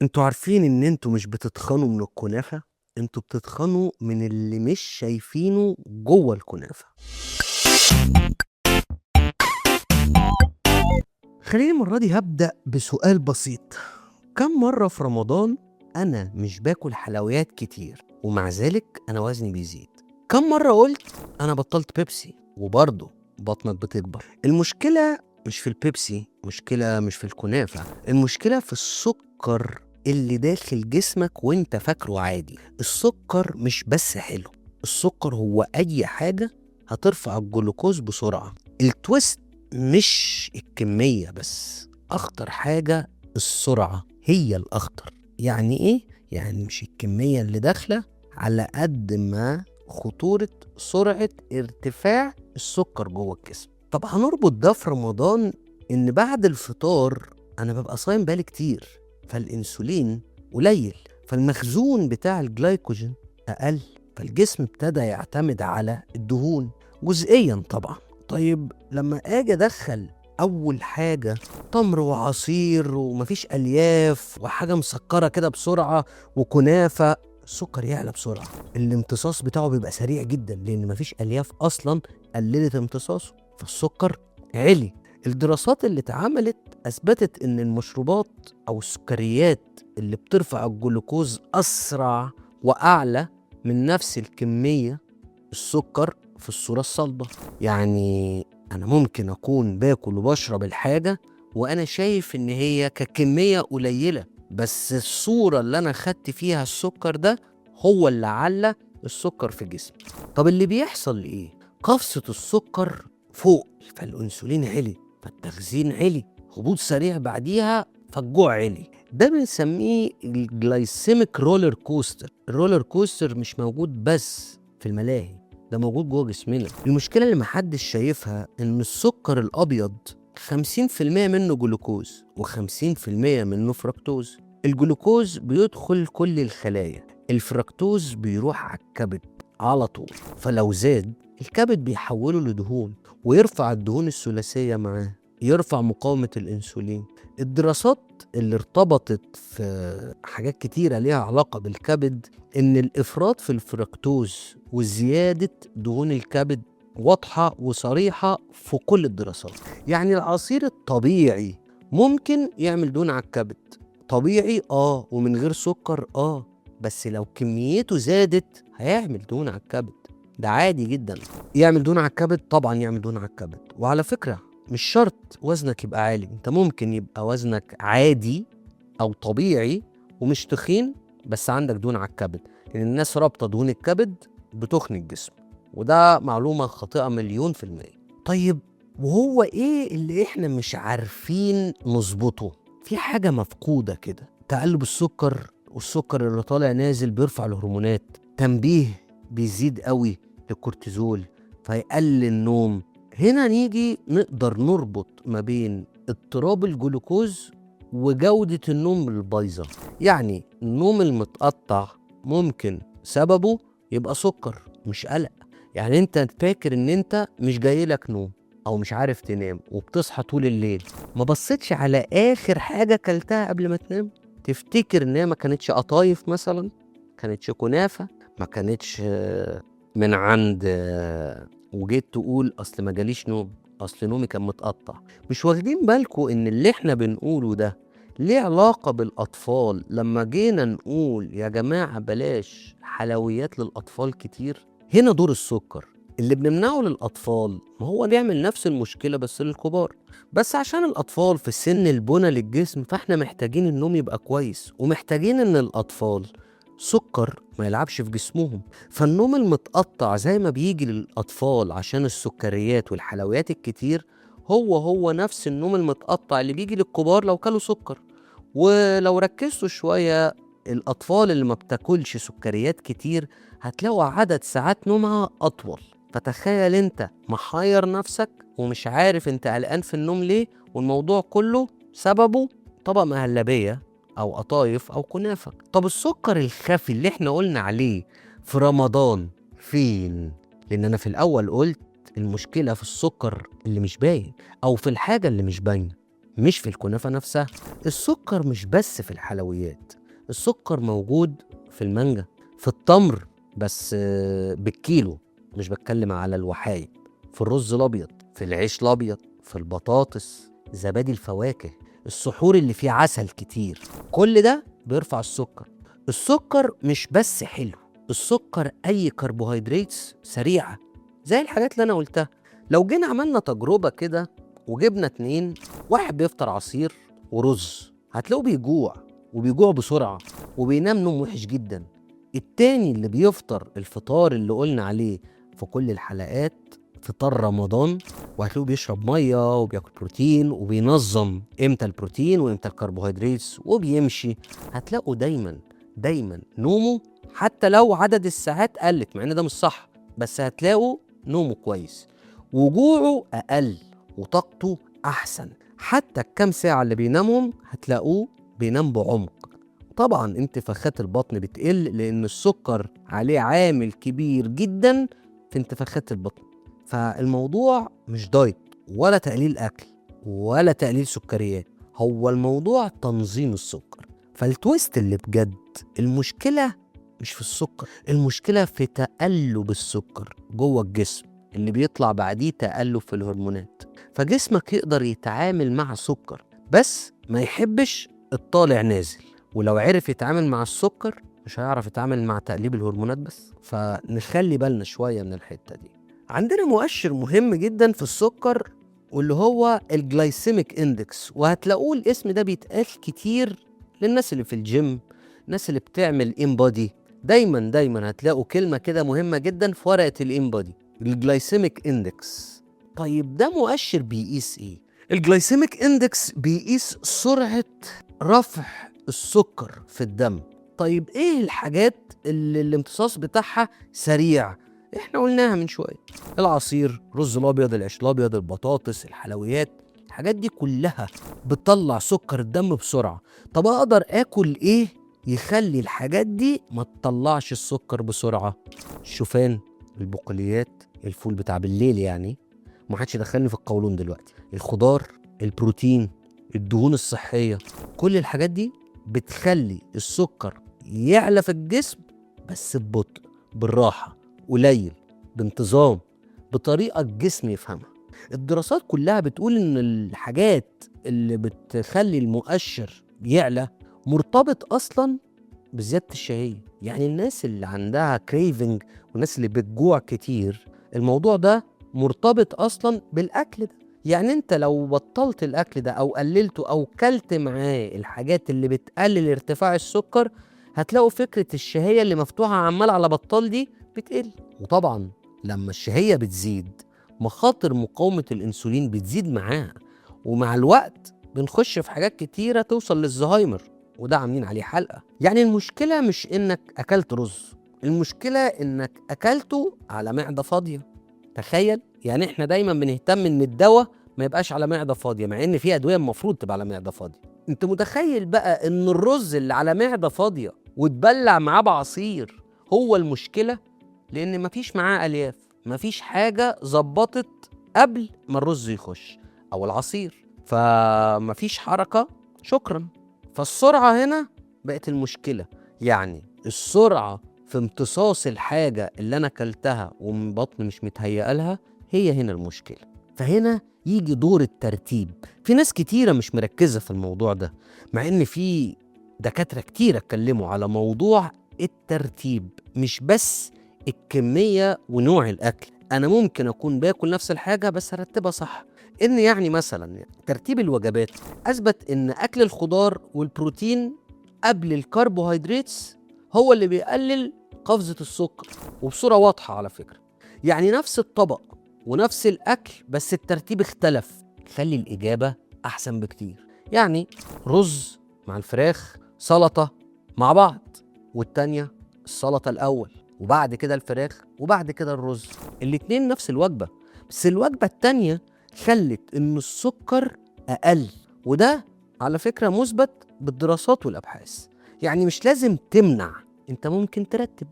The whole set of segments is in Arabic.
انتوا عارفين ان انتوا مش بتتخنوا من الكنافة، انتوا بتتخنوا من اللي مش شايفينه جوه الكنافة. خليني المرة دي هبدأ بسؤال بسيط. كم مرة في رمضان انا مش باكل حلويات كتير ومع ذلك انا وزني بيزيد؟ كم مرة قلت انا بطلت بيبسي وبرضه بطنك بتكبر؟ المشكلة مش في البيبسي، مشكلة مش في الكنافة، المشكلة في السكر اللي داخل جسمك وانت فاكره عادي. السكر مش بس حلو، السكر هو اي حاجة هترفع الجلوكوز بسرعة. التويست مش الكمية بس، اخطر حاجة السرعة هي الاخطر. يعني ايه؟ يعني مش الكمية اللي داخلة على قد ما خطورة سرعة ارتفاع السكر جوه الجسم. طب هنربط ده في رمضان ان بعد الفطار انا ببقى صايم بالي كتير، فالانسولين قليل، فالمخزون بتاع الجلايكوجين اقل، فالجسم ابتدى يعتمد على الدهون جزئيا طبعا. طيب لما اجي ادخل اول حاجة تمر وعصير ومفيش الياف وحاجة مسكرة كده بسرعة وكنافة، السكر يعلى بسرعة. الامتصاص بتاعه بيبقى سريع جدا لان مفيش الياف اصلا قللت امتصاصه، فالسكر عالي. الدراسات اللي اتعملت اثبتت ان المشروبات او السكريات اللي بترفع الجلوكوز اسرع واعلى من نفس الكمية السكر في الصورة الصلبة. يعني انا ممكن اكون باكل وبشرب الحاجة وانا شايف ان هي ككمية قليلة، بس الصورة اللي انا خدت فيها السكر ده هو اللي علّى السكر في جسمي. طب اللي بيحصل ايه؟ قفزة السكر فوق فالانسولين علي، فالتخزين علي، هبوط سريع بعديها فالجوع علي. ده بنسميه الجلايسيميك رولر كوستر. الرولر كوستر مش موجود بس في الملاهي، ده موجود جوه جسمنا. المشكلة اللي محدش شايفها ان السكر الابيض 50% منه جلوكوز و50% منه فركتوز. الجلوكوز بيدخل كل الخلايا، الفركتوز بيروح على الكبد على طول، فلو زاد الكبد بيحوله لدهون ويرفع الدهون الثلاثية معاه، يرفع مقاومة الانسولين. الدراسات اللي ارتبطت في حاجات كتيرة ليها علاقة بالكبد ان الافراط في الفركتوز وزيادة دهون الكبد واضحة وصريحة في كل الدراسات. يعني العصير الطبيعي ممكن يعمل دهون على الكبد، طبيعي ومن غير سكر بس لو كميته زادت هيعمل دهون على الكبد، ده عادي جدا. يعمل دهون على الكبد، طبعا يعمل دهون على الكبد. وعلى فكرة مش شرط وزنك يبقى عالي، انت ممكن يبقى وزنك عادي او طبيعي ومش تخين بس عندك دهون على الكبد، لان الناس رابطة دهون الكبد بتخن الجسم، وده معلومة خاطئة 100%. طيب وهو ايه اللي احنا مش عارفين نظبطه؟ في حاجة مفقودة كده، تقلب السكر، والسكر اللي طالع نازل بيرفع الهرمونات، تنبيه بيزيد قوي للكورتيزول فيقلل النوم. هنا نيجي نقدر نربط ما بين اضطراب الجلوكوز وجودة النوم البايظة. يعني النوم المتقطع ممكن سببه يبقى سكر مش قلق. يعني انت فاكر ان انت مش جايلك نوم او مش عارف تنام وبتصحى طول الليل، ما بصيتش على اخر حاجة كلتها قبل ما تنام؟ تفتكر ان هي ما كانتش قطايف مثلا، كانتش كنافة، ما كانتش من عند وجيت تقول اصل ما جاليش نوم، اصل نومي كان متقطع؟ مش واخدين بالكم ان اللي احنا بنقوله ده ليه علاقة بالاطفال؟ لما جينا نقول يا جماعة بلاش حلويات للاطفال كتير، هنا دور السكر اللي بنمنعه للأطفال. ما هو بيعمل نفس المشكلة بس للكبار، بس عشان الأطفال في سن البنى للجسم فاحنا محتاجين النوم يبقى كويس، ومحتاجين ان الأطفال سكر ما يلعبش في جسمهم. فالنوم المتقطع زي ما بيجي للأطفال عشان السكريات والحلويات الكتير، هو نفس النوم المتقطع اللي بيجي للكبار لو كلوا سكر. ولو ركزتوا شوية، الأطفال اللي ما بتاكلش سكريات كتير هتلاقوا عدد ساعات نومها أطول. فتخيل انت محير نفسك ومش عارف انت قلقان في النوم ليه، والموضوع كله سببه طبق مهلبية أو قطايف أو كنافة. طب السكر الخفي اللي احنا قلنا عليه في رمضان فين؟ لأن أنا في الأول قلت المشكلة في السكر اللي مش باين أو في الحاجة اللي مش باينة. مش في الكنافة نفسها. السكر مش بس في الحلويات، السكر موجود في المانجا، في التمر، بس بالكيلو، مش بتكلم على الوحايد، في الرز الأبيض، في العيش الأبيض، في البطاطس، زبادي الفواكه، السحور اللي فيه عسل كتير، كل ده بيرفع السكر. السكر مش بس حلو، السكر أي كربوهيدرات سريعة زي الحاجات اللي أنا قلتها. لو جينا عملنا تجربة كده وجبنا 2، واحد بيفطر عصير ورز، هتلاقوه وبيجوع بسرعة وبينام نوم وحش جدا. التاني اللي بيفطر الفطار اللي قلنا عليه في كل الحلقات، فطار رمضان، وهتلاقوه بيشرب مية وبياكل بروتين وبينظم امتى البروتين وامتى الكربوهيدرات وبيمشي، هتلاقوا دايما نومه حتى لو عدد الساعات قلت، مع ان ده مش صح، بس هتلاقوا نومه كويس وجوعه اقل وطاقته احسن. حتى الكام ساعة اللي بينامهم هتلاقوه بينام بعمق. طبعا انتفاخات البطن بتقل لان السكر عليه عامل كبير جدا في انتفاخات البطن. فالموضوع مش دايت ولا تقليل اكل ولا تقليل سكريات، هو الموضوع تنظيم السكر. فالتويست اللي بجد، المشكلة مش في السكر، المشكلة في تقلب السكر جوه الجسم اللي بيطلع بعديه تقلب في الهرمونات. فجسمك يقدر يتعامل مع السكر بس ما يحبش الطالع نازل، ولو عرف يتعامل مع السكر مش هيعرف يتعامل مع تقليب الهرمونات بس. فنخلي بالنا شوية من الحتة دي. عندنا مؤشر مهم جدا في السكر واللي هو الجلايسيميك اندكس، وهتلاقوه الاسم ده بيتقال كتير للناس اللي في الجيم، الناس اللي بتعمل انبادي، دايما هتلاقوا كلمة كده مهمة جدا في ورقة الانبادي، الجلايسيميك اندكس. طيب ده مؤشر بيقيس ايه؟ الجلايسيميك اندكس بيقيس سرعة رفع السكر في الدم. طيب ايه الحاجات اللي الامتصاص بتاعها سريع؟ احنا قلناها من شوية، العصير، رز الابيض، العيش الابيض، البطاطس، الحلويات، الحاجات دي كلها بتطلع سكر الدم بسرعة. طب اقدر اكل ايه يخلي الحاجات دي ما تطلعش السكر بسرعة؟ الشوفان، البقوليات، الفول بتاع بالليل يعني، محدش يدخلني في القولون دلوقتي، الخضار، البروتين، الدهون الصحية، كل الحاجات دي بتخلي السكر يعلى في الجسم بس ببطء، بالراحة، قليل، بانتظام، بطريقة الجسم يفهمها. الدراسات كلها بتقول ان الحاجات اللي بتخلي المؤشر يعلى مرتبط اصلا بزيادة الشهية. يعني الناس اللي عندها كريفنج والناس اللي بتجوع كتير، الموضوع ده مرتبط اصلا بالاكل ده. يعني انت لو بطلت الاكل ده او قللته او كلت معاه الحاجات اللي بتقلل ارتفاع السكر، هتلاقوا فكرة الشهية اللي مفتوحة عمال على بطال دي بتقل. وطبعا لما الشهية بتزيد، مخاطر مقاومة الانسولين بتزيد معاها، ومع الوقت بنخش في حاجات كتيرة توصل للزهايمر، وده عاملين عليه حلقة. يعني المشكلة مش انك اكلت رز، المشكلة انك اكلته على معدة فاضية. تخيل، يعني احنا دايما بنهتم ان الدواء ما يبقاش على معدة فاضية، مع ان في ادوية المفروض تبقى على معدة فاضية. انت متخيل بقى ان الرز اللي على معدة فاضية وتبلع معاه بعصير هو المشكلة؟ لان مفيش معاه الياف، مفيش حاجة ظبطت قبل ما الرز يخش او العصير، فمفيش حركة، شكرا. فالسرعة هنا بقت المشكلة. يعني السرعة في امتصاص الحاجة اللي أنا كلتها ومن بطن مش متهيأ لها هي هنا المشكلة. فهنا يجي دور الترتيب. في ناس كتيرة مش مركزة في الموضوع ده، مع إن في دكاترة كتيرة اتكلموا على موضوع الترتيب، مش بس الكمية ونوع الأكل. أنا ممكن أكون باكل نفس الحاجة بس أرتبها صح. إن يعني مثلا ترتيب الوجبات أثبت إن أكل الخضار والبروتين قبل الكربوهيدرات هو اللي بيقلل قفزة السكر، وبصورة واضحة على فكرة. يعني نفس الطبق ونفس الأكل بس الترتيب اختلف، خلي الإجابة أحسن بكتير. يعني رز مع الفراخ، سلطة مع بعض، والتانية السلطة الأول وبعد كده الفراخ وبعد كده الرز، الاتنين نفس الوجبة، بس الوجبة التانية خلت إن السكر أقل. وده على فكرة مثبت بالدراسات والأبحاث. يعني مش لازم تمنع، انت ممكن ترتب،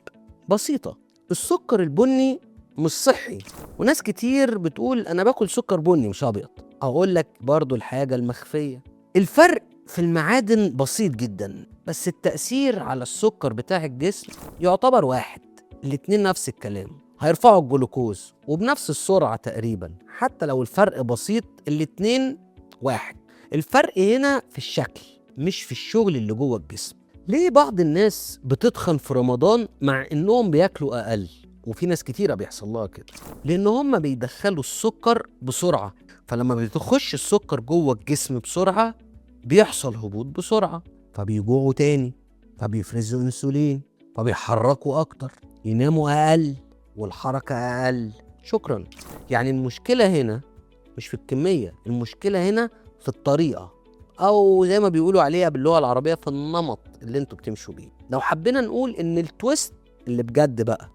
بسيطة. السكر البني مش صحي، وناس كتير بتقول انا باكل سكر بني مش ابيض. أقول لك برضو الحاجة المخفية، الفرق في المعادن بسيط جدا، بس التأثير على السكر بتاع الجسم يعتبر واحد. الاتنين نفس الكلام، هيرفعوا الجلوكوز وبنفس السرعة تقريبا، حتى لو الفرق بسيط الاتنين واحد. الفرق هنا في الشكل مش في الشغل اللي جوه الجسم. ليه بعض الناس بتتخن في رمضان مع انهم بياكلوا اقل؟ وفي ناس كتيرة بيحصل لها كده، لان هم بيدخلوا السكر بسرعة، فلما بتخش السكر جوه الجسم بسرعة بيحصل هبوط بسرعة، فبيجوعوا تاني، فبيفرزوا انسولين، فبيحركوا اكتر، يناموا اقل والحركة اقل. شكرا. يعني المشكلة هنا مش في الكمية، المشكلة هنا في الطريقة، او زي ما بيقولوا عليها باللغة العربية في النمط اللي انتوا بتمشوا بيه. لو حبينا نقول ان التويست اللي بجد بقى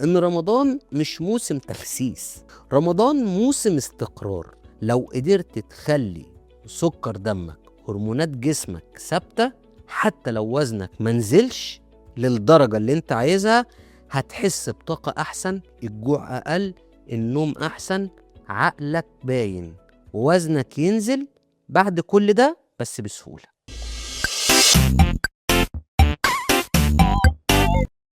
ان رمضان مش موسم تخسيس، رمضان موسم استقرار. لو قدرت تخلي سكر دمك، هرمونات جسمك ثابتة، حتى لو وزنك منزلش للدرجة اللي انت عايزها، هتحس بطاقة احسن، الجوع اقل، النوم احسن، عقلك باين، ووزنك ينزل بعد كل ده بس بسهولة.